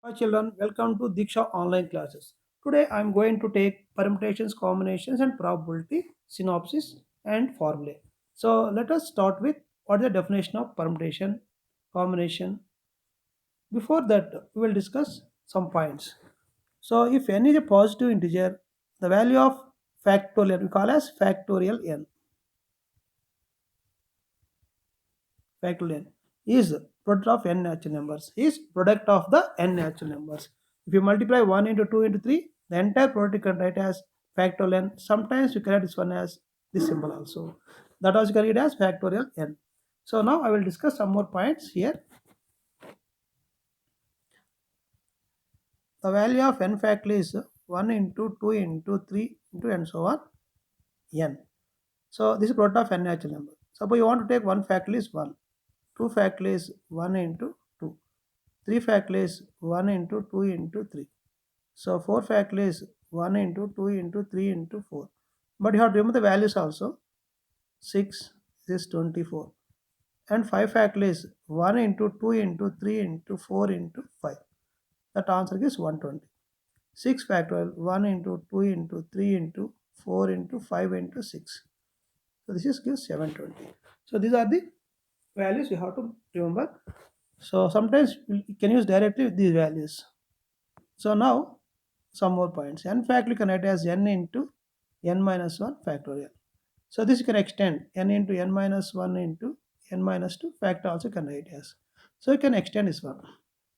Hi children, welcome to Diksha online classes. Today I am going to take permutations, combinations and probability, synopsis and formulae. So let us start with what is the definition of permutation, combination. Before that we will discuss some points. So if n is a positive integer, the value of factorial we call as factorial n. Factorial n is product of n natural numbers, is product of the n natural numbers. If you multiply 1 into 2 into 3, the entire product you can write as factorial n. Sometimes you can write this one as this symbol also. That also you can read as factorial n. So now I will discuss some more points here. The value of n factorial is 1 into 2 into 3 into and so on n. So this is product of n natural number. Suppose you want to take 1 factorial is 1, 2 factorial is 1 into 2, 3 factorial is 1 into 2 into 3. So 4 factorial is 1 into 2 into 3 into 4. But you have to remember the values also. 6 is 24. And 5 factorial is 1 into 2 into 3 into 4 into 5. That answer is 120. 6 factorial 1 into 2 into 3 into 4 into 5 into 6. So this is gives 720. So these are the values you have to remember. So sometimes you can use directly with these values. So now some more points. N factorial can write as n into n minus 1 factorial. So this you can extend n into n minus 1 into n minus 2 factor also can write as. So you can extend this one.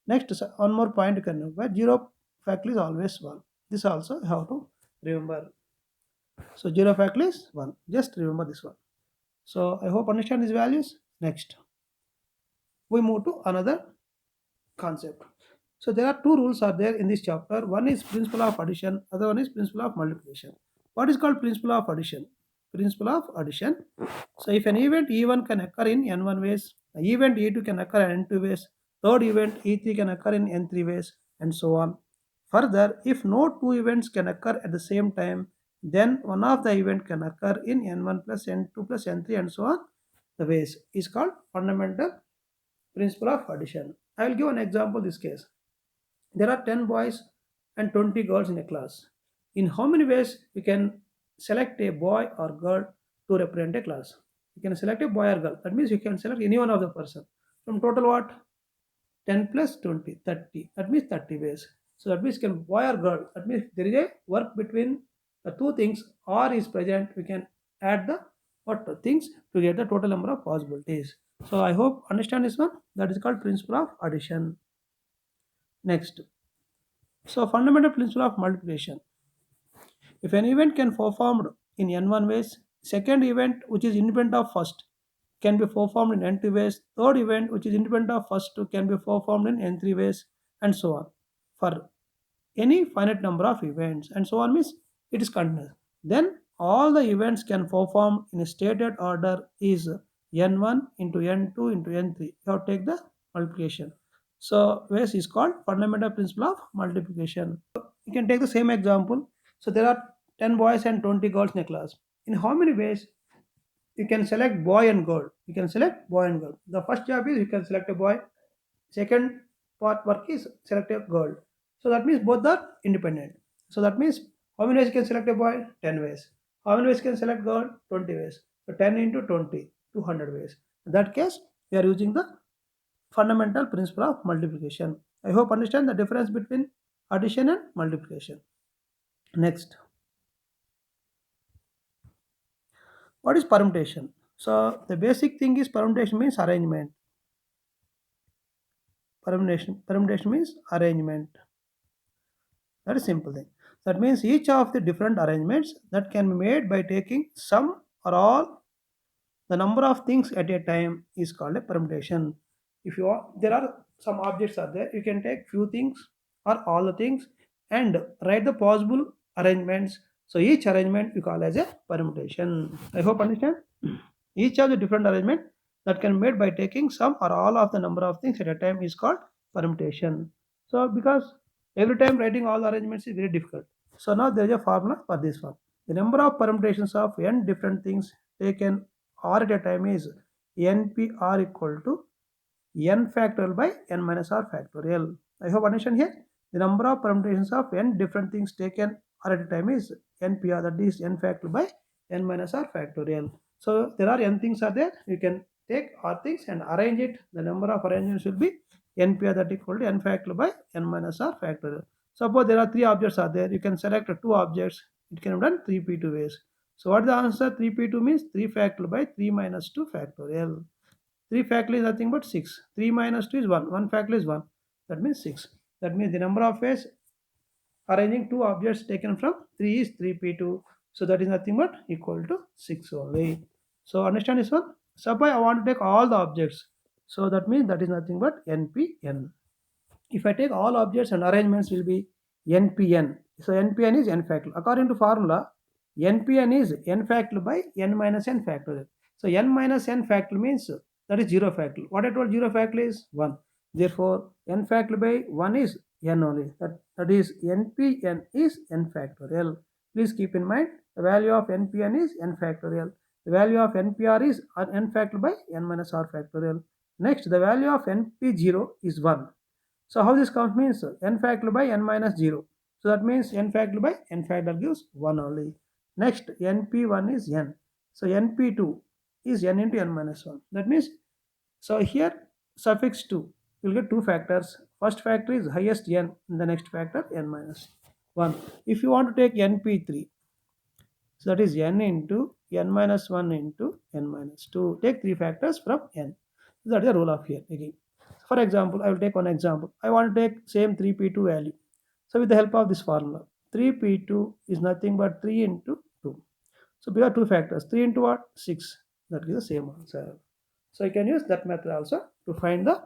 Next, one more point you can remember. 0 factorial is always 1. This also you have to remember. So 0 factorial is 1. Just remember this one. So I hope understand these values. Next, we move to another concept. So there are two rules are there in this chapter. One is principle of addition, other one is principle of multiplication. What is called principle of addition? Principle of addition. So if an event E1 can occur in N1 ways, the event E2 can occur in N2 ways, third event E3 can occur in N3 ways, and so on. Further, if no two events can occur at the same time, then one of the event can occur in N1 plus N2 plus N3 and so on. The ways is called fundamental principle of addition. I will give an example this case. There are 10 boys and 20 girls in a class. In how many ways we can select a boy or girl to represent a class? You can select a boy or girl. That means you can select any one of the person. From total what? 10 plus 20, 30. That means 30 ways. So that means you can boy or girl. That means there is a work between the two things or is present. We can add the what things to get the total number of possibilities. So I hope understand this one. That is called principle of addition. Next. So fundamental principle of multiplication. If an event can performed in n1 ways, second event which is independent of first can be performed in n2 ways, third event which is independent of first two can be performed in n3 ways, and so on. For any finite number of events, and so on means it is continuous. Then all the events can perform in a stated order is n1 into n2 into n3. You have to take the multiplication. So ways is called fundamental principle of multiplication. You can take the same example. So there are 10 boys and 20 girls in a class. In how many ways you can select boy and girl? You can select boy and girl. The first job is you can select a boy. Second part work is select a girl. So that means both are independent. So that means how many ways you can select a boy? 10 ways. How many ways you can select girl? 20 ways. So 10 into 20, 200 ways. In that case, we are using the fundamental principle of multiplication. I hope understand the difference between addition and multiplication. Next, what is permutation? So the basic thing is permutation means arrangement. Permutation means arrangement. That is simple thing. That means each of the different arrangements that can be made by taking some or all the number of things at a time is called a permutation. If you are, there are some objects are there, you can take few things or all the things and write the possible arrangements. So each arrangement we call as a permutation. I hope understand. Each of the different arrangement that can be made by taking some or all of the number of things at a time is called permutation. So because every time writing all the arrangements is very difficult. So now there is a formula for this one. The number of permutations of n different things taken r at a time is npr equal to n factorial by n minus r factorial. I hope understand here. The number of permutations of n different things taken r at a time is npr, that is n factorial by n minus r factorial. So there are n things are there, you can take r things and arrange it. The number of arrangements will be npr, that equal to n factorial by n minus r factorial. Suppose there are three objects are there, you can select two objects, it can be done 3p2 ways. So what is the answer? 3p2 means 3 factorial by 3 minus 2 factorial. 3 factorial is nothing but 6. 3 minus 2 is 1. 1 factorial is 1. That means 6. That means the number of ways arranging two objects taken from 3 is 3p2. So that is nothing but equal to 6 only. So understand this one? Suppose I want to take all the objects. So that means that is nothing but npn. If I take all objects and arrangements will be npn. So npn is n factorial. According to formula, npn is n factorial by n minus n factorial. So n minus n factorial means that is 0 factorial. What I told 0 factorial is 1. Therefore, n factorial by 1 is n only. That is npn is n factorial. Please keep in mind the value of npn is n factorial. The value of npr is n factorial by n minus r factorial. Next, the value of np0 is 1. So how this comes means n factorial by n minus 0. So that means n factorial by n factorial gives 1 only. Next, np1 is n. So np2 is n into n minus 1. That means, so here suffix 2, you will get two factors. First factor is highest n, and the next factor n minus 1. If you want to take np3, so that is n into n minus 1 into n minus 2. Take three factors from n. That is the rule of here again. For example, I will take one example. I want to take same 3p2 value. So with the help of this formula, 3p2 is nothing but 3 into 2. So we have two factors. 3 into what? 6. That is the same answer. So you can use that method also to find the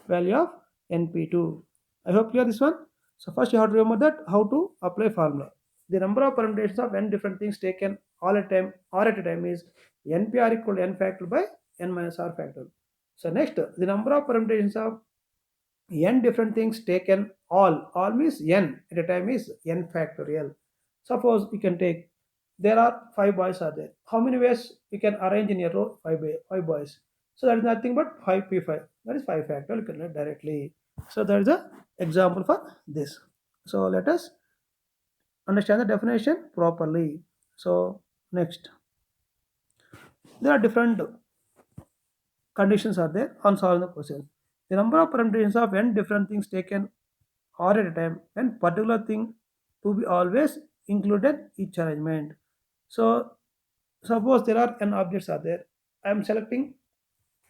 value of np2. I hope clear this one. So first you have to remember that how to apply formula. The number of permutations of n different things taken all at a time is npr equal to n factorial by n minus r factorial. So next, the number of permutations of n different things taken all means n at a time is n factorial. Suppose you can take, there are 5 boys are there. How many ways you can arrange in a row? 5 boys. So that is nothing but 5p5. That is 5 factorial. You can write directly. So that is the example for this. So let us understand the definition properly. So next, there are different conditions are there on solving the question. The number of permutations of n different things taken or at a time when particular thing to be always included each arrangement. So suppose there are n objects are there. I am selecting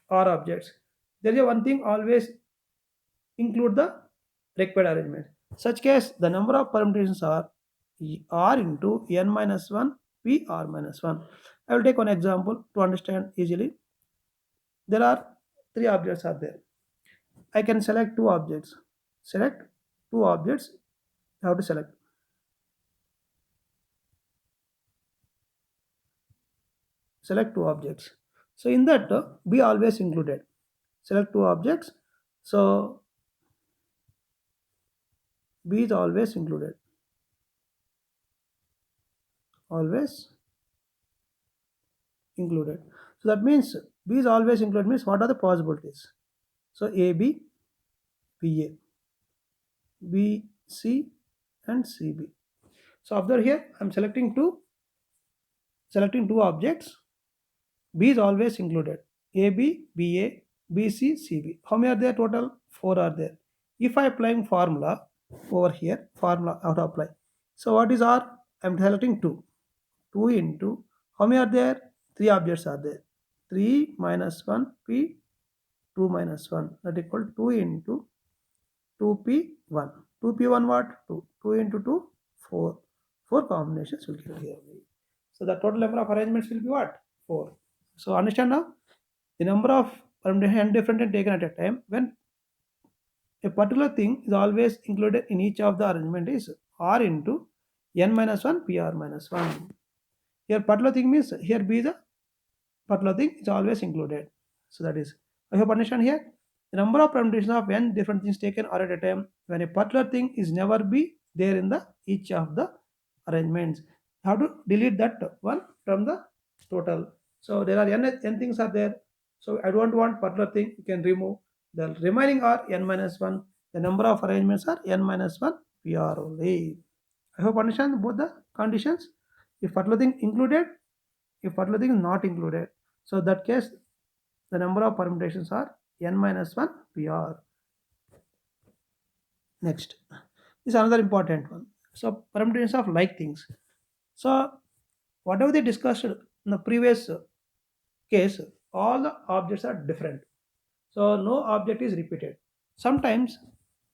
r objects. There is a one thing always include the required arrangement. Such case the number of permutations are r into n minus 1 p r minus 1. I will take one example to understand easily. There are three objects are there. I can select two objects. Select two objects. How to select? Select two objects. So in that, be always included. Select two objects. So B is always included. Always included. So that means B is always included means what are the possibilities? So AB, BA, BC and CB. So observe here, I'm selecting two objects. B is always included. AB, BA, BC, CB. How many are there total? 4 are there. If I applying formula over here, formula how to apply. So what is R? I'm selecting 2. 2 into, how many are there? 3 objects are there. 3 minus 1 P, 2 minus 1. That equal 2 into 2P1. 2P1 what? 2. 2 into 2, 4. 4 combinations will give here. So the total number of arrangements will be what? 4. So understand now? The number of permutations different and taken at a time when a particular thing is always included in each of the arrangement is r into n minus 1 pr minus 1. Here particular thing means here b is a particular thing is always included. So that is, I hope understand here. The number of permutations of n different things taken are at a time when a particular thing is never be there in the each of the arrangements. How to delete that one from the total. So there are n things are there. So I don't want particular thing, you can remove. The remaining are n minus 1 The number of arrangements are n minus 1 PR only. I hope understand both the conditions. If particular thing included, if particular thing is not included, so that case the number of permutations are n minus 1 PR. Next is another important one. So permutations of like things. So whatever they discussed in the previous case, all the objects are different. So no object is repeated. Sometimes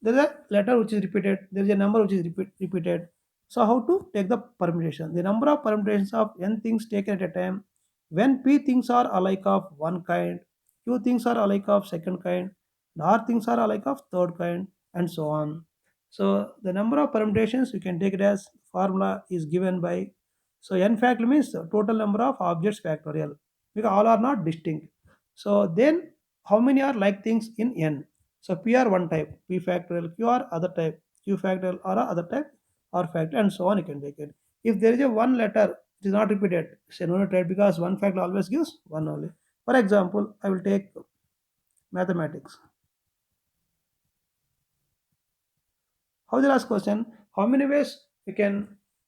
there is a letter which is repeated, there is a number which is repeated. So how to take the permutation? The number of permutations of n things taken at a time, when p things are alike of one kind, q things are alike of second kind, and r things are alike of third kind, and so on. So the number of permutations you can take it as formula is given by, so n factorial means total number of objects factorial, because all are not distinct. So then how many are like things in n? So p are one type, p factorial, q are other type, q factorial or other type, r factorial, and so on. You can take it. If there is a one letter it is not repeated, say no type, because one factor always gives one only. For example, I will take mathematics. How the last question? How many ways we can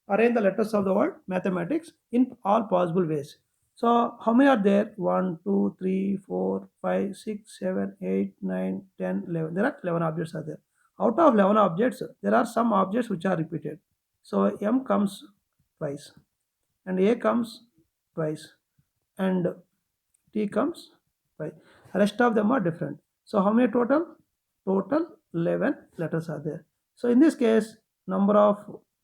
arrange the letters of the word mathematics in all possible ways? So how many are there? 1, 2, 3, 4, 5, 6, 7, 8, 9, 10, 11. There are 11 objects are there. Out of 11 objects, there are some objects which are repeated. So M comes twice, and A comes twice, and T comes twice. Rest of them are different. So how many total? Total 11 letters are there. So in this case, number of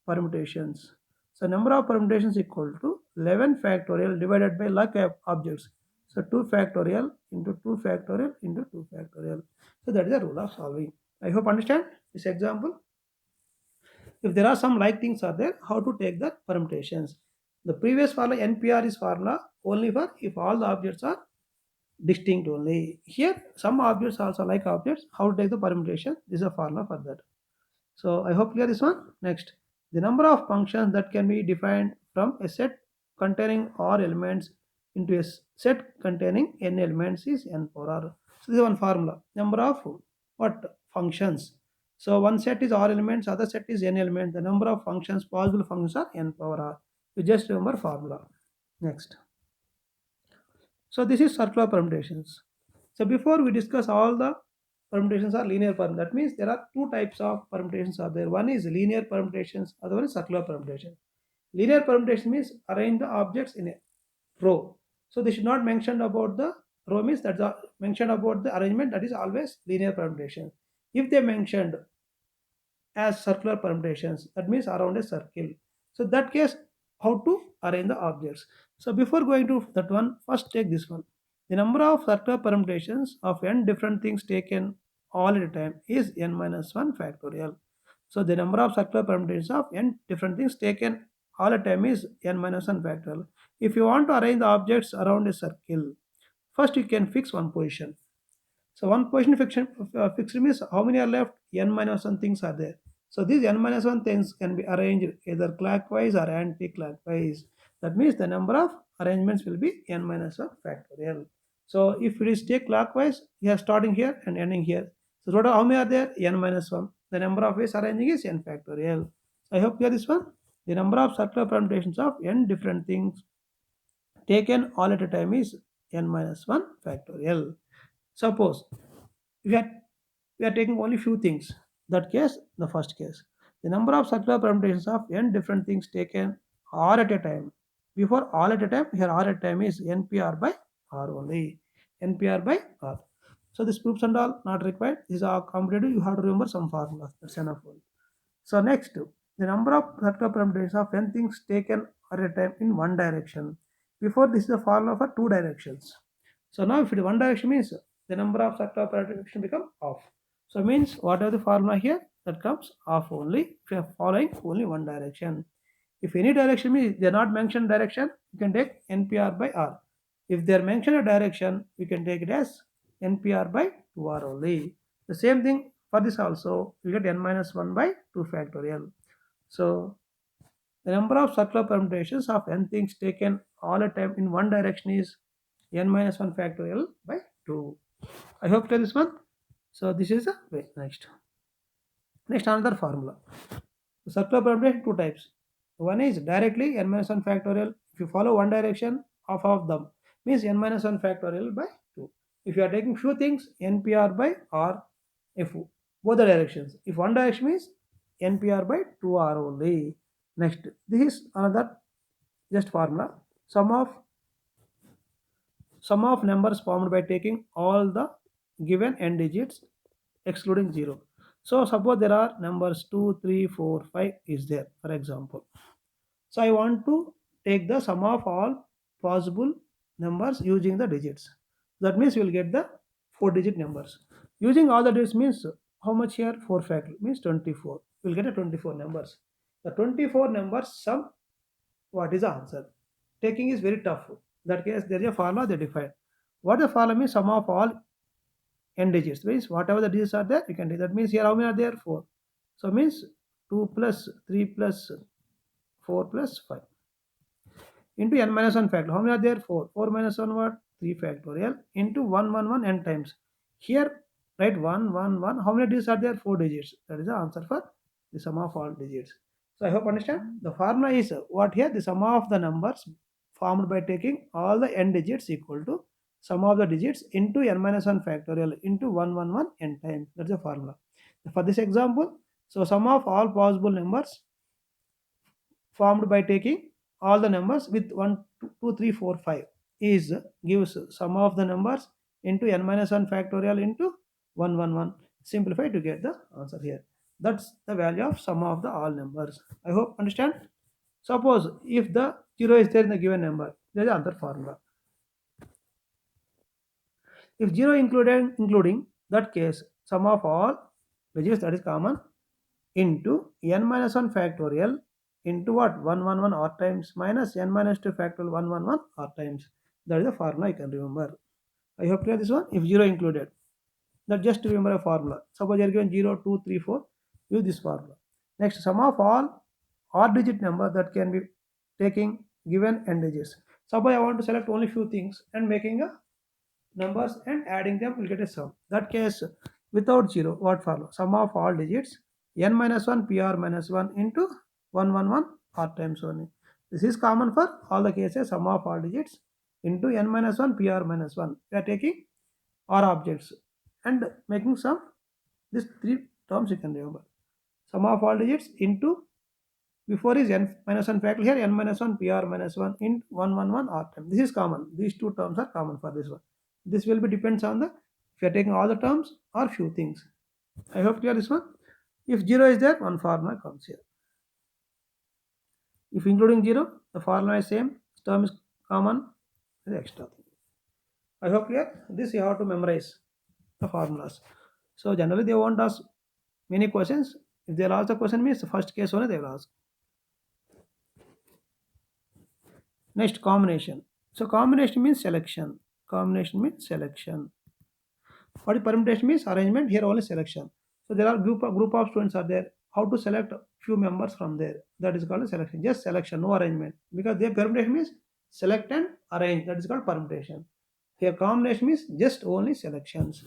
permutations. So number of permutations equal to 11 factorial divided by like objects. So 2 factorial into 2 factorial into 2 factorial. So that is the rule of solving. I hope understand this example. If there are some like things are there, how to take the permutations. The previous formula NPR is formula only for if all the objects are distinct only. Here some objects also like objects, how to take the permutation. This is a formula for that. So I hope clear this one. Next, the number of functions that can be defined from a set containing r elements into a set containing n elements is n power r. So this is one formula. Number of what functions. So one set is r elements, other set is n elements. The number of functions, possible functions are n power r. You just remember formula. Next. So this is circular permutations. So before we discuss all the permutations are linear perm. That means there are two types of permutations are there. One is linear permutations, other one is circular permutation. Linear permutation means arrange the objects in a row. So they should not mention about the row means that's mentioned about the arrangement, that is always linear permutation. If they mentioned as circular permutations, that means around a circle. So that case, how to arrange the objects. So before going to that one, first take this one. The number of circular permutations of n different things taken all at a time is n minus 1 factorial. So the number of circular permutations of n different things taken all at a time is n minus 1 factorial. If you want to arrange the objects around a circle, first you can fix one position. So one position fixed means how many are left? N minus 1 things are there. So these n minus 1 things can be arranged either clockwise or anti-clockwise. That means the number of arrangements will be n minus 1 factorial. So if it is take clockwise, you are starting here and ending here. So total how many are there? N minus 1. The number of ways arranging is n factorial. I hope you are this one. The number of circular permutations of n different things taken all at a time is n minus 1 factorial. Suppose we are we are taking only few things. That case, the first case. The number of circular permutations of n different things taken r at a time. Before all at a time, here r at a time is npr by r only. npr by r. So this proofs and all not required. These are competitive. You have to remember some formulas. That's enough. So next, the number of circular permutations of n things taken at a time in one direction. Before this is the formula for two directions. So now if it is one direction means the number of circular permutation become off. So means whatever the formula here that comes off only if you are following only one direction. If any direction means they are not mentioned direction, you can take NPR by R. If they are mentioned a direction, you can take it as NPR by 2R only. The same thing for this also, you get n minus 1 by 2 factorial. So the number of circular permutations of n things taken all the time in one direction is n minus 1 factorial by 2. I hope clear this one. So this is the way. Next. Next, another formula. The circular permutation two types. One is directly n minus 1 factorial. If you follow one direction of them, means n minus 1 factorial by 2. If you are taking few things, npr by r, if both the directions. If one direction means npr by 2r only. Next, this is another just formula. Sum of numbers formed by taking all the given n digits excluding 0. So suppose there are numbers 2, 3, 4, 5 is there, for example. So I want to take the sum of all possible numbers using the digits. That means you will get the 4-digit numbers. Using all the digits means how much here? 4 factor means 24. You will get a 24 numbers. The 24 numbers sum, what is the answer? Taking is very tough. That case there is a formula they define. What the formula means? Sum of all n digits means whatever the digits are there you can take. That means here how many are there? 4. So means 2 plus 3 plus 4 plus 5 into n minus 1 factor. How many are there? 4. 4 minus 1 what? 3 factorial into 1 1 1 n times. Here write 1 1 1. How many digits are there? 4 digits. That is the answer for the sum of all digits. So I hope understand. The formula is what here? The sum of the numbers formed by taking all the n digits equal to sum of the digits into n minus 1 factorial into 1 1 1 n times. That's the formula. For this example, so sum of all possible numbers formed by taking all the numbers with 1 2 3 4 5 is gives sum of the numbers into n minus 1 factorial into 1 1 1. Simplify to get the answer here. That's the value of sum of the all numbers. I hope understand. Suppose if the 0 is there in the given number, there is another formula. If 0 including that case sum of all digits, that is common, into n minus 1 factorial into what? 1 1 1 r times minus n minus 2 factorial 1 1 1 r times. That is the formula you can remember. I hope clear this one. If 0 included, that just remember a formula. Suppose you are given 0 2 3 4, use this formula. Next, sum of all r digit number that can be taking given n digits. Suppose I want to select only few things and making a numbers and adding them will get a sum. That case without 0, what formula? Sum of all digits n minus 1 pr minus 1 into 1 1 1 r times only. This is common for all the cases. Sum of all digits into n minus 1 pr minus 1. We are taking r objects and making sum. These three terms you can remember. Sum of all digits into, before is n minus 1 factorial, here n minus 1 pr minus 1 into 1 1 1 r time. This is common. These two terms are common for this one. This will be depends on the if you are taking all the terms or few things. I hope clear this one. If 0 is there, one formula comes here. If including 0, the formula is same, term is common, the extra thing. I hope clear. This you have to memorize the formulas. So generally they won't ask many questions. If they'll ask the question means the first case only they will ask. Next, combination. So combination means selection. Combination means selection. What is permutation means arrangement. Here only selection. So there are group of students are there. How to select few members from there? That is called selection. Just selection, no arrangement. Because their permutation means select and arrange. That is called permutation. Here combination means just only selections.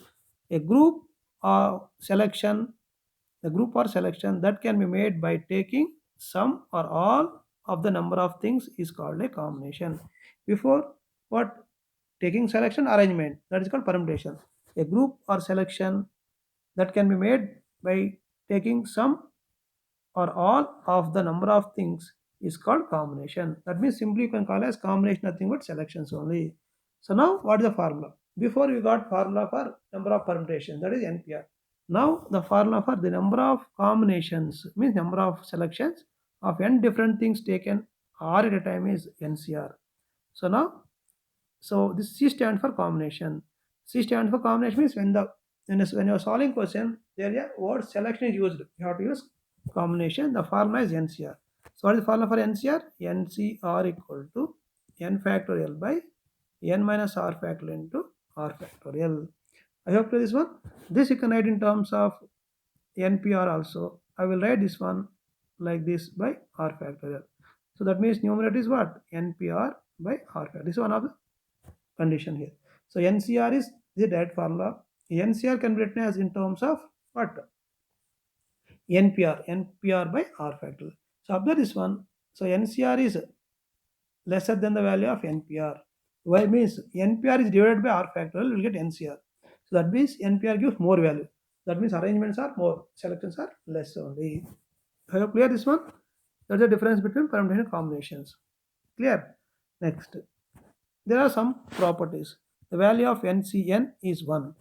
A group or selection, the group or selection that can be made by taking some or all of the number of things is called a combination. Before what? Taking selection arrangement, that is called permutation. A group or selection that can be made by taking some or all of the number of things is called combination. That means simply you can call as combination nothing but selections only. So now what is the formula? Before we got formula for number of permutations, that is NPR. Now the formula for the number of combinations means number of selections of n different things taken r at a time is NCR. So now, so this C stands for combination. C stands for combination means when you are solving question, there is a word selection is used. You have to use combination. The formula is NCR. So what is the formula for NCR? NCR equal to n factorial by n minus r factorial into r factorial. I hope to this one. This you can write in terms of NPR also. I will write this one like this by r factorial. So that means numerator is what? NPR by r factorial. This is one of the condition here. So NCR is the direct formula. NCR can be written as in terms of what? NPR by R factorial. So observe this one. So NCR is lesser than the value of NPR. Why means NPR is divided by R factorial, you will get NCR. So that means NPR gives more value. That means arrangements are more, selections are less only. Have you clear this one? That's the difference between permutation combinations. Clear? Next, there are some properties. The value of NCN is 1.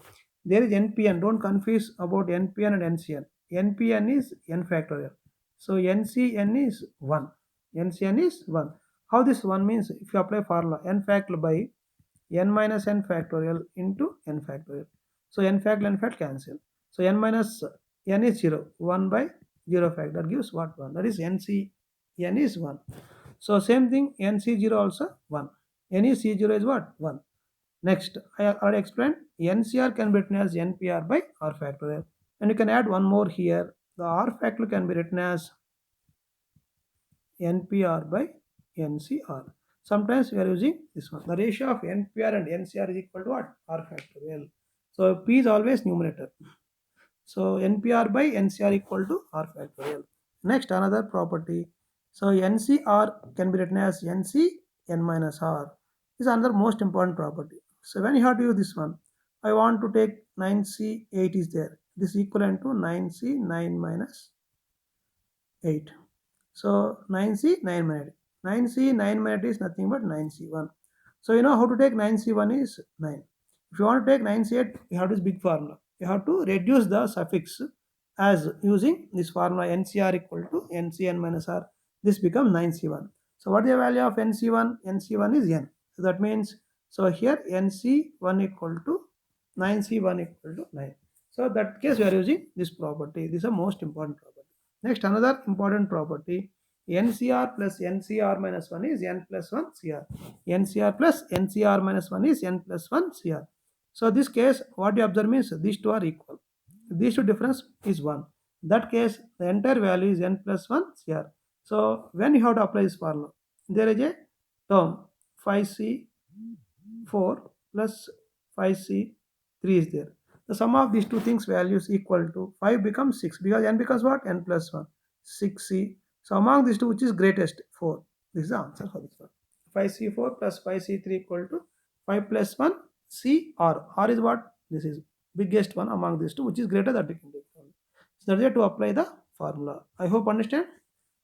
There is NPN. Don't confuse about NPN and NCN. NPN is n factorial. So NCN is 1. NCN is 1. How this 1 means? If you apply formula n factorial by n minus n factorial into n factorial. So n factorial cancel. So n minus n is 0. 1 by 0 factor. That gives what? 1. That is NCN is 1. So same thing NC0 also 1. Any C0 is what? 1. Next, I already explained NCR can be written as NPR by R factorial. And you can add one more here. The R factorial can be written as NPR by NCR. Sometimes we are using this one. The ratio of NPR and NCR is equal to what? R factorial. So P is always numerator. So NPR by NCR equal to R factorial. Next, another property. So NCR can be written as NC n minus R. This is another most important property. So when you have to use this one, I want to take 9C 8 is there. This is equivalent to 9C 9 minus 8. So 9C 9 minus 8. 9C 9 minus 8 is nothing but 9C1. So you know how to take 9C1 is 9. If you want to take 9C8, you have this big formula. You have to reduce the suffix as using this formula NCR equal to NCN minus R. This becomes 9C1. So what is the value of NC1? NC1 is N. So that means, so here NC1 equal to 9C1 equal to 9. So that case we are using this property. This is a most important property. Next, another important property. NCR plus NCR minus 1 is N plus 1 CR. NCR plus NCR minus 1 is N plus 1 CR. So this case, what you observe means these two are equal. These two difference is 1. That case, the entire value is N plus 1 CR. So when you have to apply this formula, there is a term 5C4 plus 5C3 is there. The sum of these two things values equal to 5 becomes 6 because N becomes what? N plus 1. 6C. So among these two, which is greatest? 4. This is the answer for this one. 5C4 plus 5C3 equal to 5 plus 1 CR. R is what? This is biggest one among these two, which is greater than we can take. So that's it to apply the formula. I hope understand.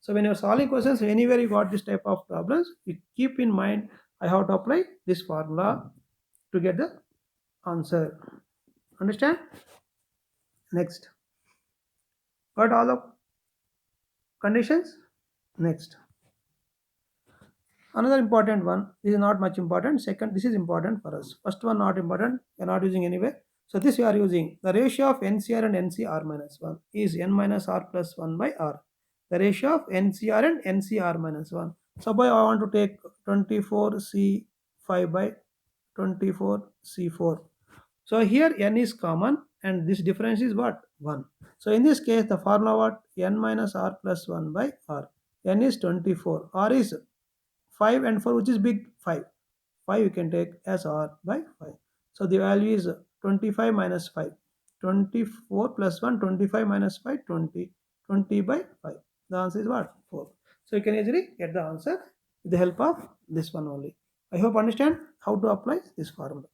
So when you're solving questions, anywhere you got this type of problems, you keep in mind I have to apply this formula to get the answer. Understand? Next. Got all the conditions? Next. Another important one. This is not much important. Second, this is important for us. First one not important. You're not using anywhere. So this you are using. The ratio of NCR and NCR minus 1 is N minus R plus 1 by R. The ratio of NCR and NCR minus 1. Suppose I want to take 24C5 by 24C4. So here N is common and this difference is what? 1. So in this case, the formula what? N minus R plus 1 by R. N is 24. R is 5 and 4, which is big? 5. 5 you can take as R by 5. So the value is 25 minus 5. 24 plus 1, 25 minus 5, 20. 20 by 5. The answer is what? 4. So you can easily get the answer with the help of this one only. I hope understand how to apply this formula.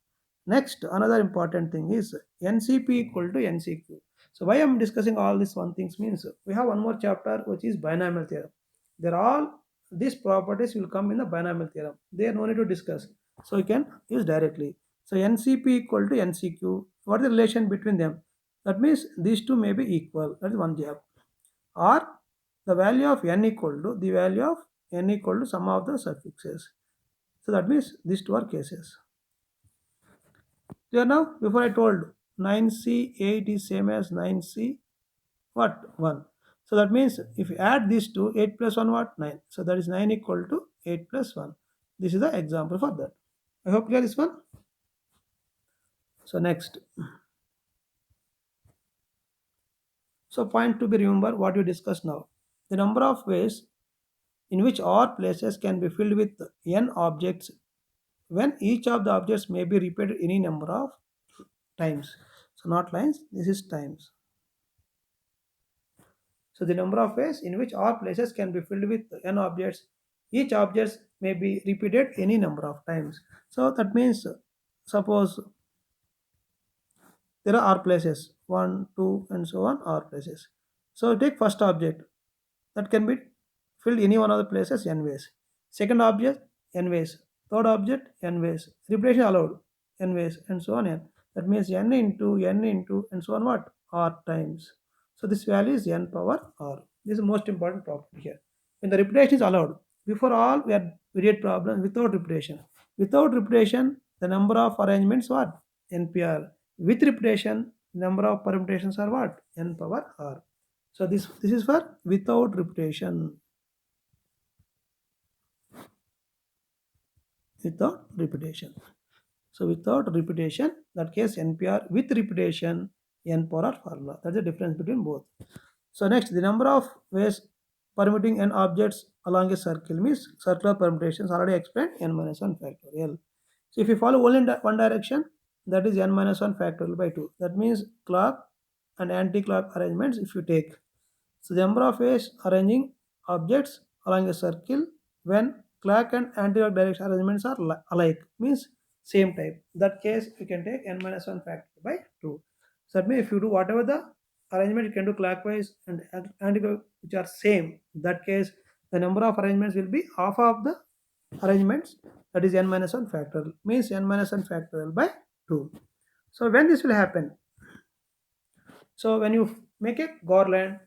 Next, another important thing is NCP equal to NCQ. So why I'm discussing all these one things means we have one more chapter which is binomial theorem. They're all these properties will come in the binomial theorem. They are no need to discuss. So you can use directly. So NCP equal to NCQ. What is the relation between them? That means these two may be equal. That is one job. Or the value of n equal to the value of n equal to sum of the suffixes. So that means these two are cases. Clear now? Before I told 9C8 is same as 9C what? 1. So that means if you add these two, 8 plus 1 what? 9. So that is 9 equal to 8 plus 1. This is the example for that. I hope clear this one. So next. So point to be remember what we discussed now. The number of ways in which R places can be filled with n objects when each of the objects may be repeated any number of times. So not lines, this is times. So the number of ways in which all places can be filled with n objects. Each object may be repeated any number of times. So that means, suppose there are r places 1 2 and so on, r places. So take first object, that can be filled any one of the places n ways. Second object n ways. Third object n ways. Repetition allowed n ways and so on n. That means n into and so on what, r times. So this value is n power r. This is the most important property here. When the repetition is allowed, before all we had immediate problem without repetition. Without repetition, the number of arrangements what, npr. With repetition, number of permutations are what, n power r. So this is for without repetition. Without repetition. So without repetition, that case npr. With repetition, n power r formula. That's the difference between both. So next, the number of ways permitting n objects along a circle means circular permutations already explained, n minus 1 factorial. So if you follow only in one direction, that is n minus 1 factorial by 2. That means clock and anti-clock arrangements if you take. So the number of ways arranging objects along a circle when clock and anti-clock direction arrangements are alike means same type. That case we can take n minus 1 factor by 2. So that means if you do whatever the arrangement you can do clockwise and anti-clock which are same, that case the number of arrangements will be half of the arrangements, that is n minus 1 factorial means n minus 1 factorial by 2. So when this will happen? So when you make a garland,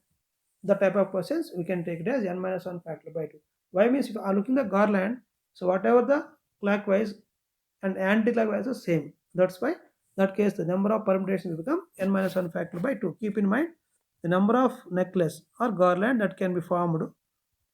the type of questions we can take it as n minus 1 factor by 2. Why means if I'm looking the garland, so whatever the clockwise and anti-clockwise is same. That's why that case the number of permutations will become n minus 1 factor by 2. Keep in mind the number of necklace or garland that can be formed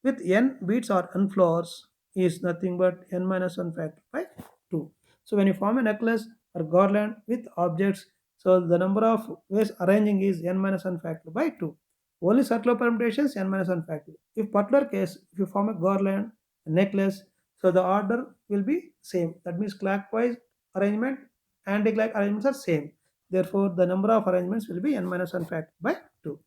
with n beads or n flowers is nothing but n minus 1 factor by 2. So when you form a necklace or garland with objects, so the number of ways arranging is n minus 1 factor by 2. Only circular permutations n minus 1 factor. If particular case, if you form a garland, a necklace, so the order will be same. That means clockwise arrangement, anti-clock arrangements are same. Therefore, the number of arrangements will be n minus 1 factor by 2.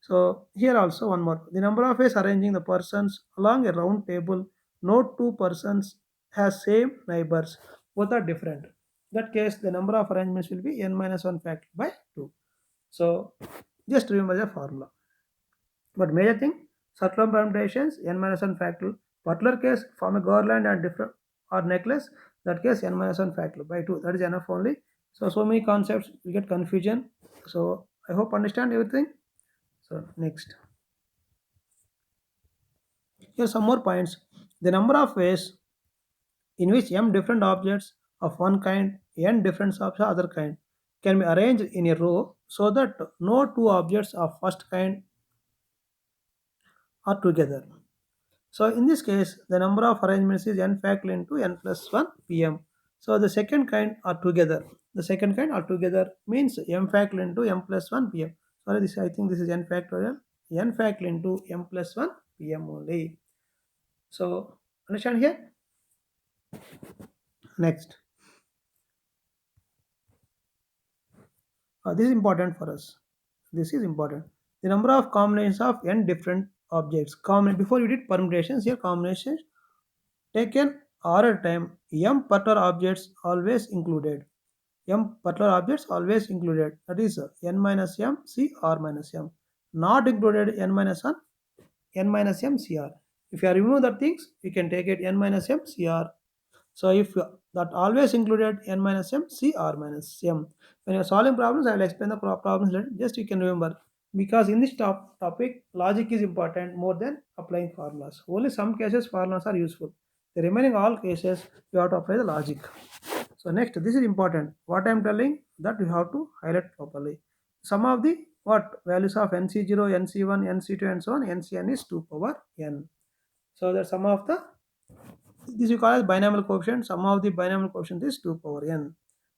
So here also one more. The number of ways arranging the persons along a round table, no two persons has same neighbors. Both are different. That case, the number of arrangements will be n minus 1 factor by 2. So just remember the formula. But major thing, circular permutations, n minus 1 factorial. Particular case, form a garland and different or necklace, that case n minus 1 factorial by 2. That is enough only. So many concepts, you get confusion. So I hope understand everything. So next. Here some more points. The number of ways in which m different objects of one kind, n different objects of other kind can be arranged in a row so that no two objects of first kind are together. So in this case, the number of arrangements is n factorial into n plus 1 pm. So the second kind are together. The second kind are together means m factorial into m plus 1 pm. Sorry, this I think this is n factorial. N factorial into m plus 1 pm only. So understand here? Next. This is important for us. This is important. The number of combinations of n different objects. Before you did permutations, here combinations taken r at time, m particular objects always included. M particular objects always included. That is n minus m c r minus m. Not included n minus 1 n minus m cr. If you remove the things, you can take it n minus m cr. So if that always included n minus m cr minus m. When you're solving problems, I will explain the problems later. Just you can remember, because in this topic, logic is important more than applying formulas. Only some cases formulas are useful. The remaining all cases, you have to apply the logic. So next, this is important. What I am telling, that you have to highlight properly. Some of the what values of nc0, nc1, nc2 and so on, ncn is 2 power n. So that some of the, this you call as binomial coefficient. Sum of the binomial coefficient is 2 power n.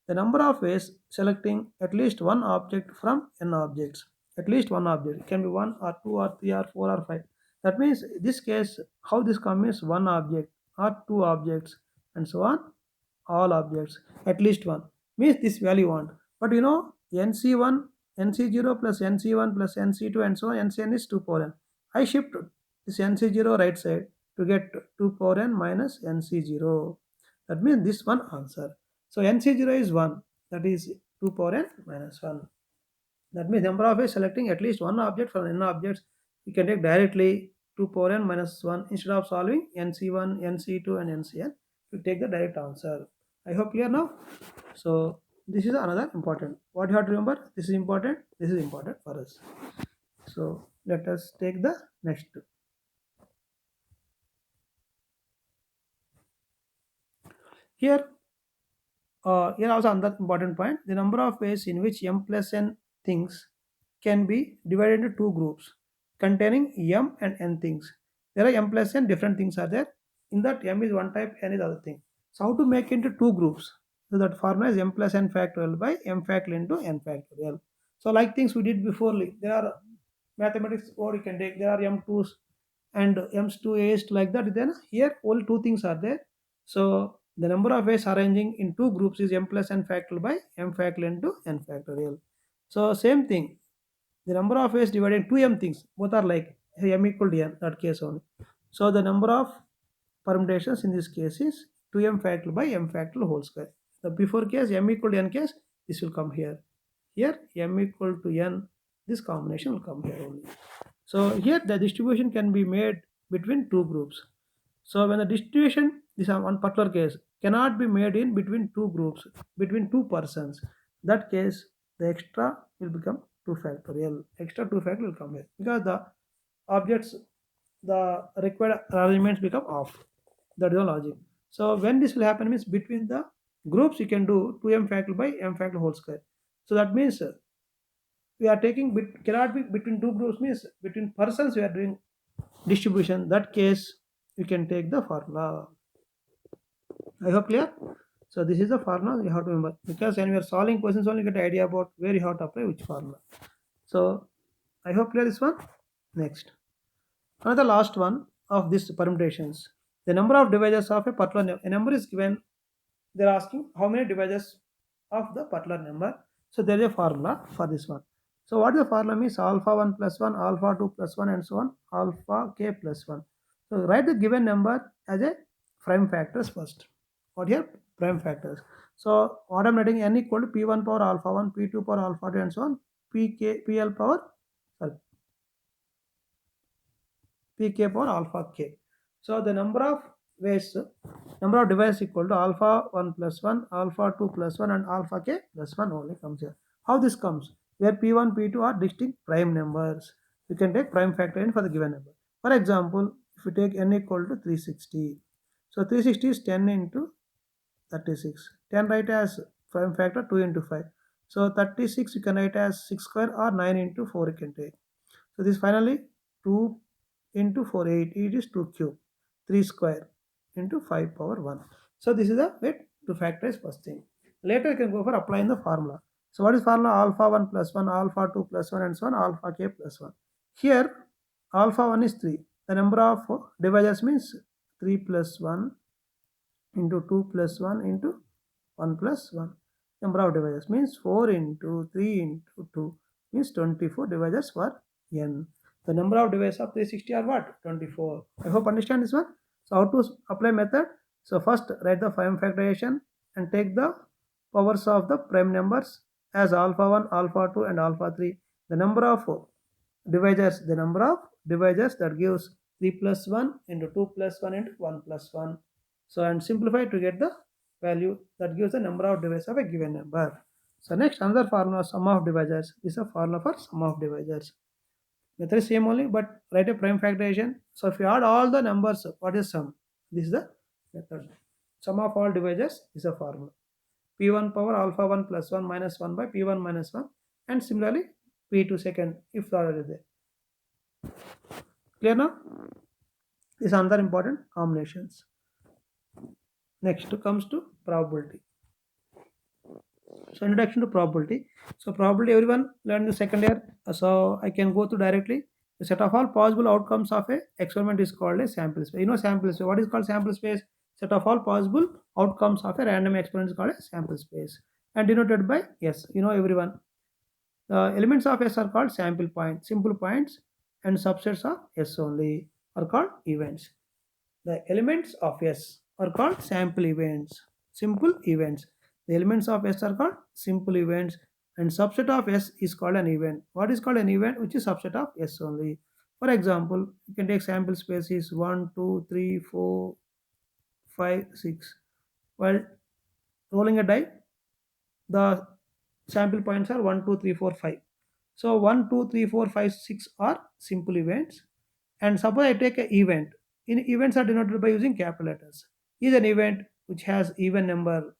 The number of ways selecting at least one object from n objects. At least one object. It can be 1 or 2 or 3 or 4 or 5. That means this case, how this comes is one object or two objects and so on. All objects. At least one. Means this value 1. But you know, nc1 NC0 plus NC1 plus NC2 and so on. NCn is 2 power n. I shift this NC0 right side to get 2 power n minus NC0. That means this one answer. So NC0 is 1. That is 2 power n minus 1. That means number of ways selecting at least one object from n objects. You can take directly 2 power n minus 1 instead of solving NC1, NC2 and NCn. You take the direct answer. I hope clear now. So this is another important. What you have to remember? This is important. This is important for us. So let us take the next. Here also another important point. The number of ways in which m plus n things can be divided into two groups containing m and n things. There are m plus n different things are there. In that m is one type, n is other thing. So how to make into two groups? So that formula is m plus n factorial by m factorial into n factorial. So like things we did before, there are mathematics or you can take, there are m2s and m2a's like that. Then here only two things are there. So the number of ways arranging in two groups is m plus n factorial by m factorial into n factorial. So same thing, the number of ways dividing two m things, both are like m equal to n, that case only. So the number of permutations in this case is 2m factorial by m factorial whole square. The before case m equal to n case, this will come here. Here m equal to n, this combination will come here only. So here the distribution can be made between two groups. So when the distribution, this is one particular case, cannot be made in between two groups, between two persons, that case the extra will become 2 factorial. Extra 2 factorial will come here because the objects, the required arrangements become off. That is the logic. So when this will happen means between the groups you can do 2m factorial by m factorial whole square. So that means we are taking cannot be between two groups means between persons we are doing distribution. That case you can take the formula. I hope clear. So this is the formula you have to remember, because when we are solving questions only get an idea about where you have to apply which formula. So I hope clear this one. Next, another last one of these permutations. The number of divisors of a particular a number is given. They're asking how many divisors of the particular number. So there is a formula for this one. So what the formula means? Alpha 1 plus 1, alpha 2 plus 1 and so on, alpha k plus 1. So write the given number as a prime factors first. What here? Prime factors. So what I'm writing, n equal to p1 power alpha 1, p2 power alpha 2 and so on, pl power, sorry, pk power alpha k. So the number of ways, number of devices equal to alpha 1 plus 1, alpha 2 plus 1 and alpha k plus 1 only comes here. How this comes? Where p1, p2 are distinct prime numbers. You can take prime factor n for the given number. For example, if you take n equal to 360. So 360 is 10 into 36. 10 write as prime factor 2 into 5. So 36 you can write as 6 square or 9 into 4 you can take. So this finally 2 into 4, 8. It is 2 cube. 3 square into 5 power 1. So this is the way to factorize first thing. Later you can go for applying the formula. So what is formula? Alpha 1 plus 1, alpha 2 plus 1 and so on, alpha k plus 1. Here alpha 1 is 3. The number of divisors means 3 plus 1 into 2 plus 1 into 1 plus 1. Number of divisors means 4 into 3 into 2 means 24 divisors for n. The number of divisors of 360 are what? 24. I hope understand this one. So how to apply method? So first write the prime factorization and take the powers of the prime numbers as alpha 1, alpha 2 and alpha 3. The number of divisors, that gives 3 plus 1 into 2 plus 1 into 1 plus 1. So and simplify to get the value that gives the number of divisors of a given number. So next, another formula, sum of divisors. This is a formula for sum of divisors. Method is same only, but write a prime factorization. So if you add all the numbers, what is sum? This is the method. Sum of all divisors is a formula. P1 power alpha 1 plus 1 minus 1 by P1 minus 1, and similarly P2 second if the order is there. Clear now? These are other important combinations. Next comes to probability. So introduction to probability. So probability everyone learned the second year. So I can go to directly. The set of all possible outcomes of a experiment is called a sample space. You know sample space. What is called sample space? Set of all possible outcomes of a random experiment is called a sample space and denoted by S. You know everyone. The elements of S are called sample points, simple points, and subsets of S only are called events. The elements of S are called sample events, simple events. The elements of S are called simple events, and subset of S is called an event. What is called an event? Which is subset of S only. For example, you can take sample spaces 1, 2, 3, 4, 5, 6. While rolling a die, the sample points are 1, 2, 3, 4, 5. So 1, 2, 3, 4, 5, 6 are simple events. And suppose I take an event. In events are denoted by using capital letters. Is an event which has even number,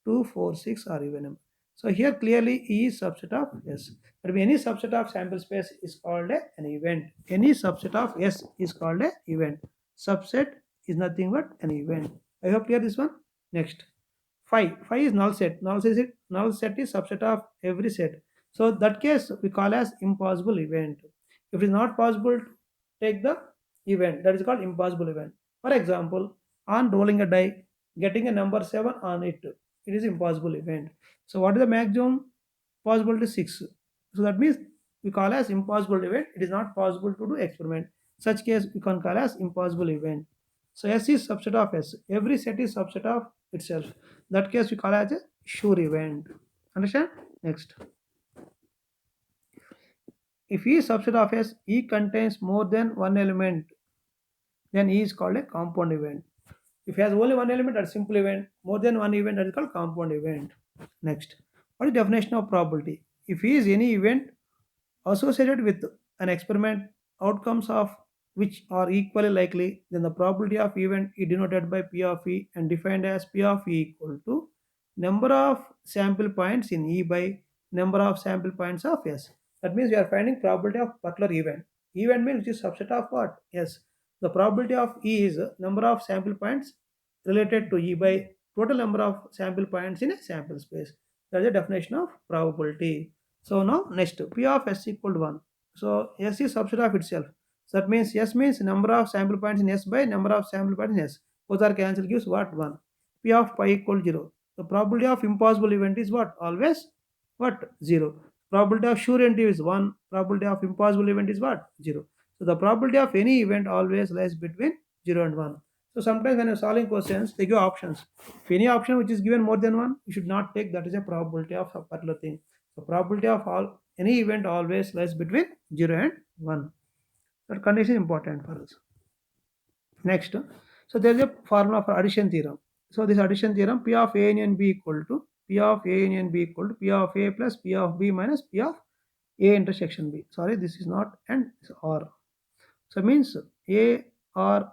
2, 4, 6 are even number. So here clearly E is subset of S. But any subset of sample space is called an event. Any subset of S is called an event. Subset is nothing but an event. I hope clear this one. Next. Phi is null set. Null set is subset of every set. So that case we call as impossible event. If it is not possible to take the event, that is called impossible event. For example, on rolling a die, getting a number 7 on it, it is impossible event. So what is the maximum possibility? 6. So that means we call as impossible event. It is not possible to do experiment. Such case we can call as impossible event. So S is subset of S. Every set is subset of itself. That case we call as a sure event. Understand? Next. If E is subset of S, E contains more than one element, then E is called a compound event. If it has only one element, that's simple event. More than one event, that is called compound event. Next. What is the definition of probability? If E is any event associated with an experiment, outcomes of which are equally likely, then the probability of event is denoted by P of E and defined as P of E equal to number of sample points in E by number of sample points of S. That means we are finding probability of particular event. Event means which is subset of what? Yes. The probability of E is number of sample points related to E by total number of sample points in a sample space. That is the definition of probability. So now next, P of S equal to 1. So S is subset of itself. So that means S means number of sample points in S by number of sample points in S. Both are cancelled, gives what? 1. P of pi equal to 0. The probability of impossible event is what? Always what? 0. Probability of sure event is 1. Probability of impossible event is what? 0. So the probability of any event always lies between 0 and 1. So sometimes when you're solving questions, they give options. If any option which is given more than 1, you should not take. That is a probability of a particular thing. So probability of all any event always lies between 0 and 1. That condition is important for us. Next, so there is a formula for addition theorem. So this addition theorem, P of A union B equal to P of A union B equal to P of A plus P of B minus P of A intersection B. Sorry, this is not and it's or. So means A or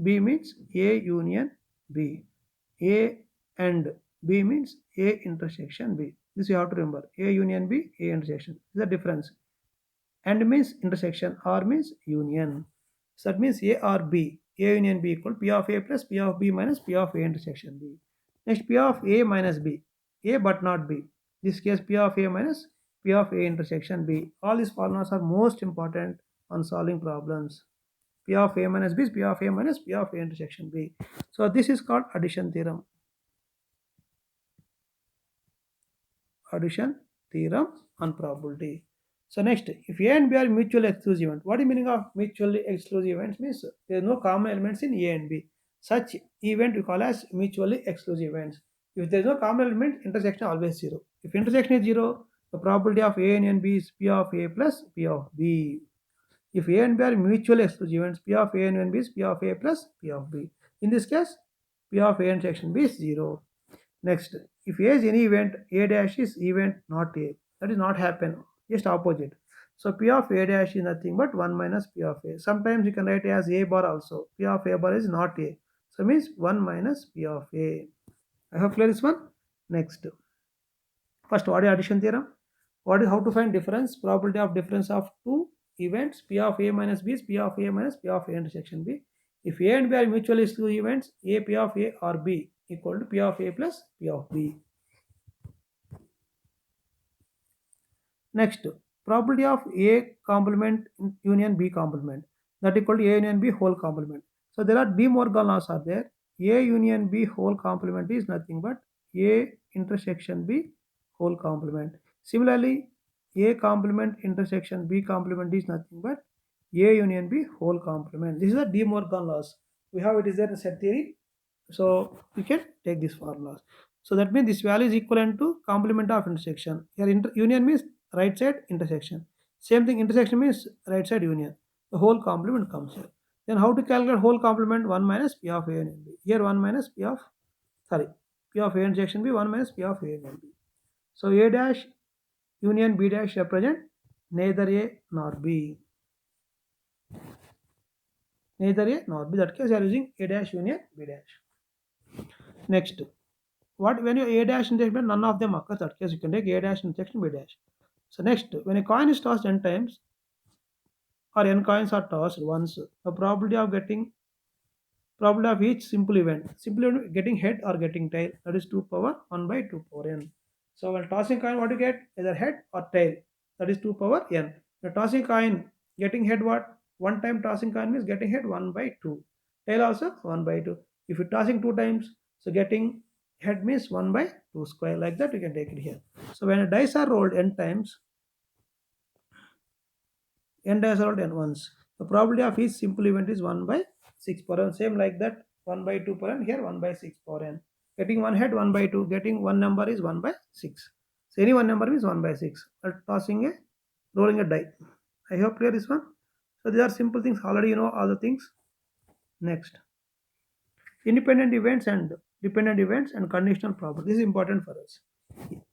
B means A union B. A and B means A intersection B. This you have to remember. A union B, A intersection. This is the difference. And means intersection, or means union. So that means A or B. A union B equal P of A plus P of B minus P of A intersection B. Next, P of A minus B. A but not B. This case P of A minus P of A intersection B. All these formulas are most important on solving problems. P of A minus B is P of A minus P of A intersection B. So this is called addition theorem. Addition theorem on probability. So next, if A and B are mutually exclusive event, what is the meaning of mutually exclusive events? Means there is no common elements in A and B. Such event we call as mutually exclusive events. If there is no common element, intersection always 0. If intersection is 0, the probability of A union B is P of A plus P of B. If A and B are mutually exclusive events, P of A union B is P of A plus P of B. In this case, P of A intersection B is 0. Next, if A is any event, A dash is event not A. That is not happen, just opposite. So P of A dash is nothing but 1 minus P of A. Sometimes you can write as A bar also. P of A bar is not A. So means 1 minus P of A. I hope clear this one. Next, first what is addition theorem? What is how to find difference? Probability of difference of two events. P of A minus B is P of A minus P of A intersection B. If A and B are mutually exclusive events, A P of A or B equal to P of A plus P of B. Next, probability of A complement union B complement, that equal to A union B whole complement. So there are De Morgan laws are there. A union B whole complement is nothing but A intersection B whole complement. Similarly, A complement intersection B complement is nothing but A union B whole complement. This is the De Morgan laws. We have it is there in set theory. So we can take this formula. So that means this value is equivalent to complement of intersection. Here union means right side intersection. Same thing, intersection means right side union. The whole complement comes here. Then how to calculate whole complement? 1 minus P of A union B. Here 1 minus P of, sorry, P of A intersection B, 1 minus P of A union B. So A dash union B dash represent neither A nor B. Neither A nor B. That case you are using A dash union B dash. Next, what when you A dash intersection, none of them occurs. That case you can take A dash intersection B dash. So next, when a coin is tossed n times or n coins are tossed once, the probability of each simple event getting head or getting tail, that is 2 power 1 by 2 power n. So when tossing coin, what you get? Either head or tail, that is 2 power n. The tossing coin getting head, what? One time tossing coin means getting head 1 by 2, tail also 1 by 2. If you tossing two times, so getting head means 1 by 2 square, like that you can take it here. So when a dice are rolled n times, n dice are rolled n once, the probability of each simple event is 1 by 6 power n. Same like that, 1 by 2 power n, here 1 by 6 power n. Getting one head 1 by 2, getting one number is 1 by 6. So any one number is 1 by 6. Tossing a, rolling a die. I hope clear this one. So these are simple things, already you know all the things. Next, independent events and dependent events and conditional probability. This is important for us.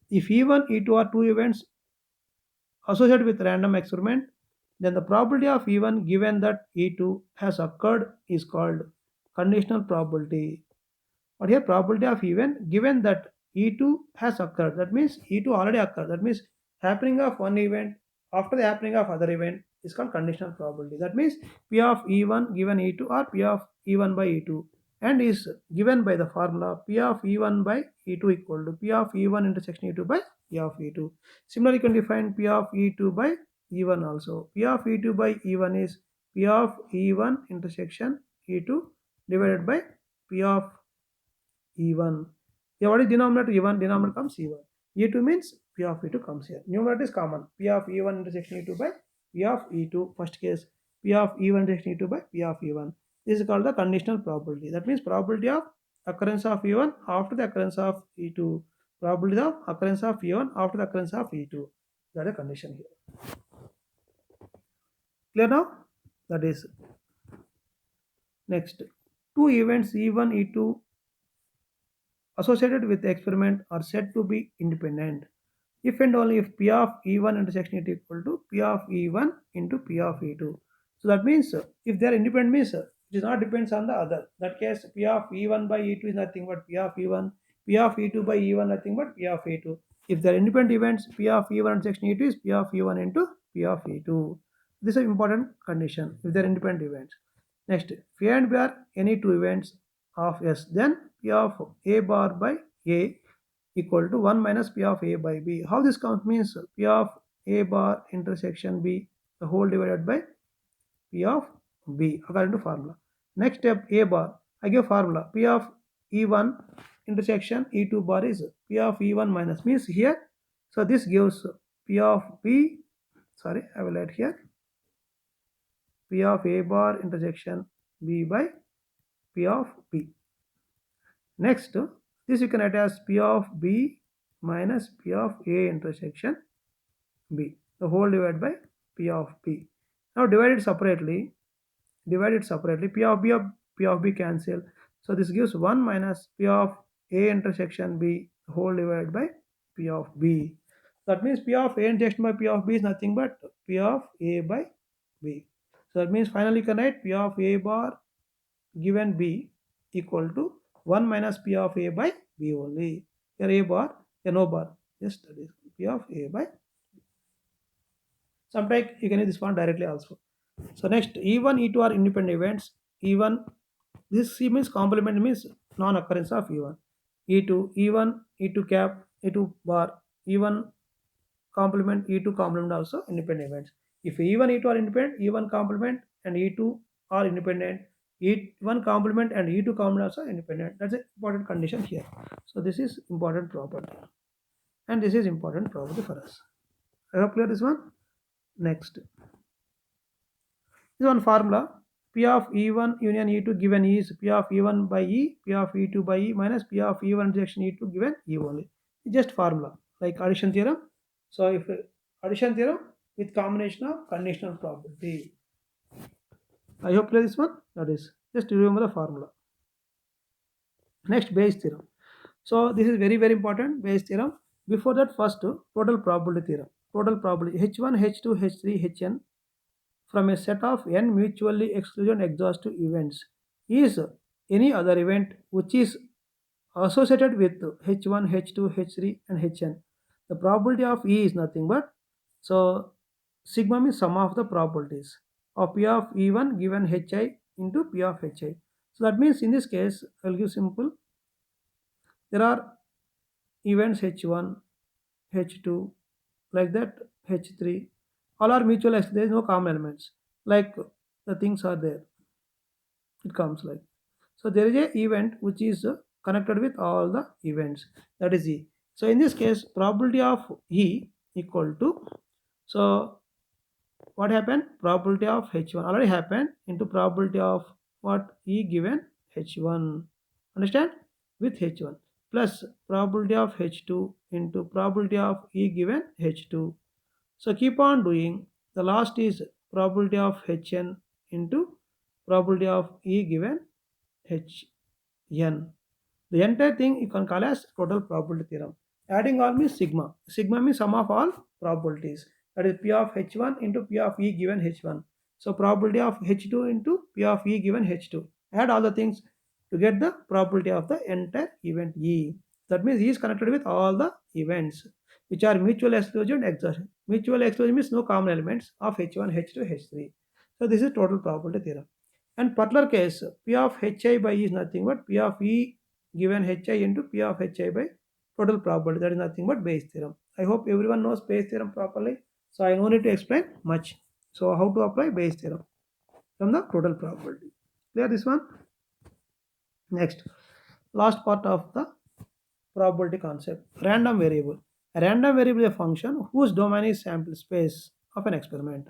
If E1, E2 are two events associated with random experiment, then the probability of E1 given that E2 has occurred is called conditional probability. But here probability of event given that E2 has occurred, that means E2 already occurred, that means happening of one event after the happening of other event is called conditional probability. That means P of E1 given E2 or P of E1 by E2 and is given by the formula P of E1 by E2 equal to P of E1 intersection E2 by P of E2. Similarly, you can define P of E2 by E1 also. P of E2 by E1 is P of E1 intersection E2 divided by P of E1. Yeah, what is denominator? E1, denominator comes E1. E2 means P of E2 comes here. Numerator is common. P of E1 intersection E2 by P of E2. First case, P of E1 intersection E2 by P of E1. This is called the conditional probability. That means probability of occurrence of E1 after the occurrence of E2. Probability of occurrence of E1 after the occurrence of E2. That is a condition here. Clear now? That is next. Two events E1, E2 associated with the experiment are said to be independent if and only if P of E1 intersection E2 equal to P of E1 into P of E2. So that means if they are independent means it is not depends on the other. That case P of E1 by E2 is nothing but P of E1, P of E2 by E1 nothing but P of E2. If they are independent events, P of E1 intersection E2 is P of E1 into P of E2. This is an important condition if they are independent events. Next, if A and B are any two events of S, then P of A bar by A equal to 1 minus P of A by B. How this comes means P of A bar intersection B the whole divided by P of B according to formula. Next step, A bar. I give formula P of E1 intersection E2 bar is P of E1 minus means here. So this gives P of B. Sorry, I will add here P of A bar intersection B by P of B. Next, this you can write as P of B minus P of A intersection B, the whole divided by P of B. Now divide it separately. P of B cancel. So this gives 1 minus P of A intersection B, the whole divided by P of B. That means P of A intersection by P of B is nothing but P of A by B. So that means finally you can write P of A bar given B equal to 1 minus P of A by B only. Here A bar, here no bar. Yes, that is P of A by B. Sometimes you can use this one directly also. So next, E1, E2 are independent events. E1, this C means complement means non-occurrence of E1. E2, E1, E2 cap, E2 bar, E1 complement, E2 complement also independent events. If E1, E2 are independent, E1 complement and E2 are independent, E1 complement and E2 complement also independent. That's an important condition here. So this is important property. and this is important property for us. I hope clear this one. Next, this one formula. P of E1 union E2 given E is P of E1 by E, P of E2 by E minus P of E1 intersection E2 given E only. It's just formula like addition theorem. So if addition theorem with combination of conditional property. I hope clear this one. That is just remember the formula. Next, Bayes theorem. So this is very important, Bayes theorem. Before that, first total probability theorem. Total probability H1, H2, H3, Hn from a set of n mutually exclusive and exhaustive events is any other event which is associated with H1, H2, H3 and Hn. The probability of E is nothing but, so sigma means sum of the probabilities of P of E1 given Hi into P of Hi. So that means in this case, I will give simple. There are events H1, H2, like that H3. All are mutual exclusive. There is no common elements. Like the things are there. It comes like. So there is a event which is connected with all the events. That is E. So in this case, probability of E equal to, so what happened? Probability of H1 already happened into probability of what E given H1. Understand? With H1 plus probability of H2 into probability of E given H2. So keep on doing. The last is probability of Hn into probability of E given Hn. The entire thing you can call as total probability theorem. Adding all means sigma. Sigma means sum of all probabilities. That is P of H1 into P of E given H1. So probability of H2 into P of E given H2. Add all the things to get the probability of the entire event E. That means E is connected with all the events which are mutual exclusive and exhaustive. Mutual exclusive means no common elements of H1, H2, H3. So this is total probability theorem. And particular case, P of Hi by E is nothing but P of E given Hi into P of Hi by total probability. That is nothing but Bayes theorem. I hope everyone knows Bayes theorem properly. So I no need to explain much. So how to apply Bayes theorem from the total probability. Clear this one? Next, last part of the probability concept, random variable. A random variable is a function whose domain is sample space of an experiment,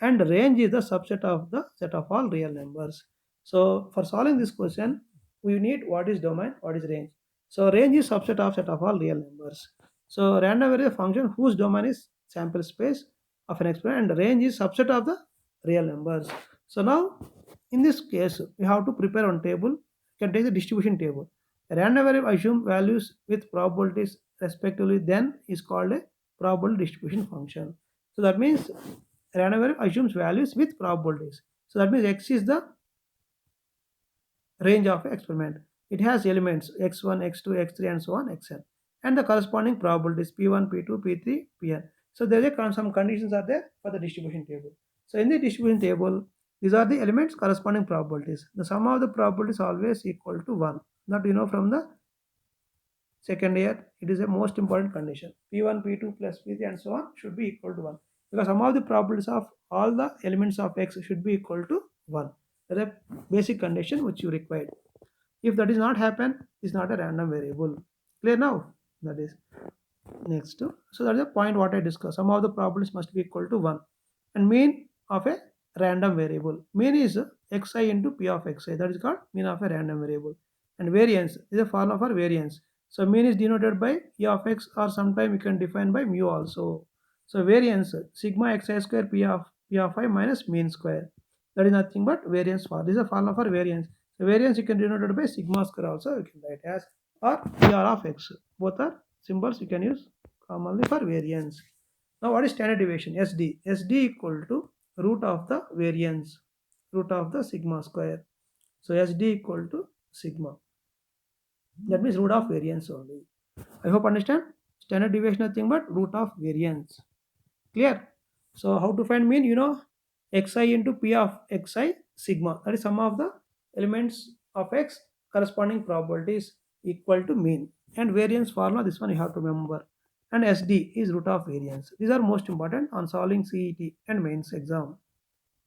and range is the subset of the set of all real numbers. So for solving this question, we need what is domain, what is range. So range is subset of set of all real numbers. So random variable is a function whose domain is sample space of an experiment, and range is subset of the real numbers. So now in this case, we have to prepare one table. You can take the distribution table. A random variable assume values with probabilities respectively, then is called a probability distribution function. So that means random variable assumes values with probabilities. So that means x is the range of experiment. It has elements x1, x2, x3 and so on, xn, and the corresponding probabilities p1, p2, p3, pn. So there are some conditions are there for the distribution table. So in the distribution table, these are the elements corresponding probabilities. The sum of the probabilities always equal to 1. That you know from the second year. It is a most important condition. P1, P2 plus P3 and so on should be equal to 1, because some of the probabilities of all the elements of x should be equal to 1. That's a basic condition which you required. If that is not happen, it's not a random variable. Clear now? That is next. So that is the point what I discussed. Some of the probabilities must be equal to 1. And mean of a random variable. Mean is xi into p of xi. That is called mean of a random variable. And variance is a formula for variance. So mean is denoted by e of x, or sometime you can define by mu also. So variance sigma xi square p of I minus mean square. That is nothing but variance for. This is a formula for variance. So variance you can denote by sigma square also. You can write as, or p r of x. Both are symbols you can use commonly for variance. Now what is standard deviation? SD. SD equal to root of the variance, root of the sigma square. So SD equal to sigma. That means root of variance only. I hope understand. Standard deviation nothing but root of variance. Clear? So how to find mean? You know, xi into p of xi sigma. That is sum of the elements of x corresponding probabilities equal to mean. And variance formula, this one you have to remember. And SD is root of variance. These are most important on solving CET and mains exam.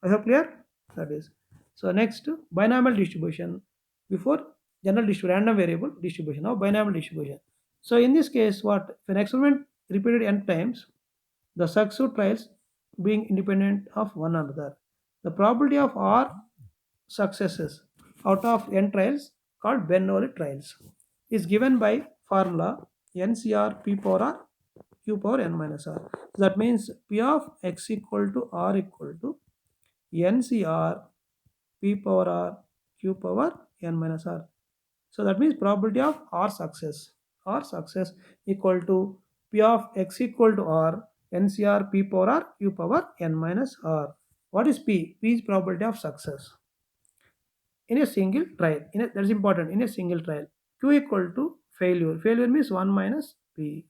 I hope clear? That is. So next, binomial distribution. Before general distribution, random variable distribution. Now binomial distribution. So in this case, what if an experiment repeated n times, the successive trials being independent of one another, the probability of R successes out of n trials called Bernoulli trials is given by formula NCR P power R Q power n minus R. So that means P of x equal to R equal to NCR P power R Q power n minus R. So that means probability of R success equal to P of x equal to R NCR P power R Q power n minus R. What is P? P is probability of success in a single trial. That's important, in a single trial. Q equal to failure. Failure means 1 minus P.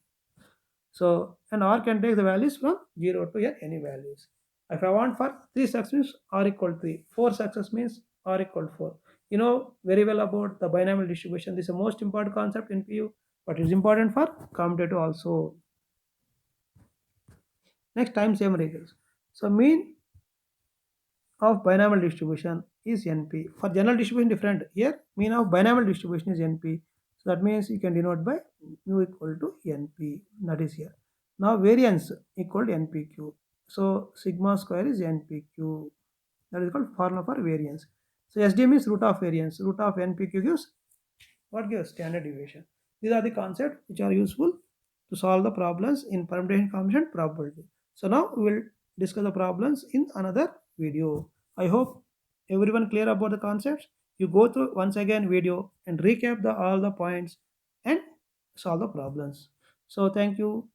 So, and R can take the values from 0 to n, any values. If I want for 3 success means R equal to 3, 4 success means R equal to 4. You know very well about the binomial distribution. This is the most important concept in PU, but it's important for commutative also. Next, time same results. So mean of binomial distribution is NP. For general distribution different. Here mean of binomial distribution is NP. So that means you can denote by mu equal to NP. That is here. Now variance equal to NPQ. So sigma square is NPQ. That is called formula for variance. So SD means root of variance. Root of NPQ gives what gives standard deviation. These are the concepts which are useful to solve the problems in permutation combination probability. So now we will discuss the problems in another video. I hope everyone clear about the concepts. You go through once again video and recap all the points and solve the problems. So thank you.